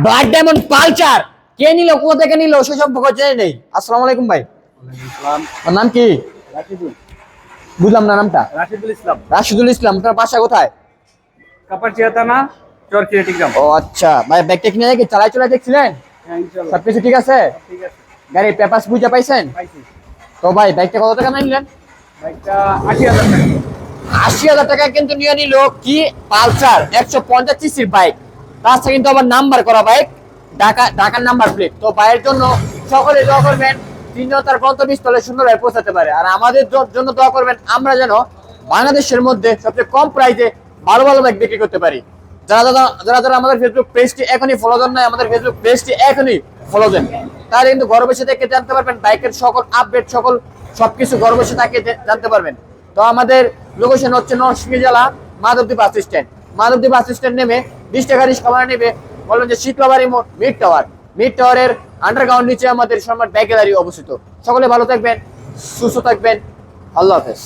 Black diamond Pulsar কে নিল, কোথা থেকে নিল সে সম্পর্কে জেনে নেই। আসসালামু আলাইকুম ভাই। আপনার নাম কি? রাশিদুল। বুঝলাম না নামটা। রাশিদুল ইসলাম। রাশিদুল ইসলাম। আপনার বাসা কোথায়? কাপারচিয়া থানা, চরকিয়াটি গ্রাম। ও আচ্ছা ভাই, ব্যাগটা কিনে নাকি চালাই চলে দেখছিলেন? হ্যাঁ, ইনশাআল্লাহ সবকিছু ঠিক আছে? ঠিক আছে। গাড়ির পেপারস বুঝে পাইছেন? পাইছি। তো ভাই ব্যাগটা কত টাকা নিলেন? বাইকটা 80,000 টাকা। 80,000 টাকা কিন্তু নিয়ে নিল কি পালসার 150 সিসির বাইক। রাস্তা কিন্তু আবার নাম্বার করা বাইক, ঢাকার নাম্বার প্লেট। তো ভাইয়ের জন্য সকলে দোয়া করবেন তিনি তার গন্তব্যস্থলে সুন্দরভাবে পৌঁছাতে পারে। আর আমাদের জন্য দোয়া করবেন আমরা যেন বাংলাদেশের মধ্যে সবচেয়ে কম প্রাইসে ভালো ভালো বাইক বিক্রি করতে পারি। যারা যারা যারা যারা আমাদের ফেসবুক পেজটি এখনই ফলো দেন নাই, আমাদের ফেসবুক পেজটি এখনই ফলো দেন। তাহলে কিন্তু ঘরে বসে থেকে জানতে পারবেন বাইকের সকল আপডেট, সকল সবকিছু ঘরে বসে থেকে জানতে পারবেন। তো আমাদের লোকেশন হচ্ছে নরসিংদী জেলা Madhabdi bus stand. Madhabdi bus stand নেমে 20 টাকা রিক্সা ভাড়া নেবে, বলবেন যে শীতলাবাড়ি মোড় মিড টাওয়ার। মিড টাওয়ারের আন্ডারগ্রাউন্ড নিচে আমাদের সম্রাট বাইক গ্যালারি অবস্থিত। সকলে ভালো থাকবেন, সুস্থ থাকবেন, আল্লাহ হাফেজ।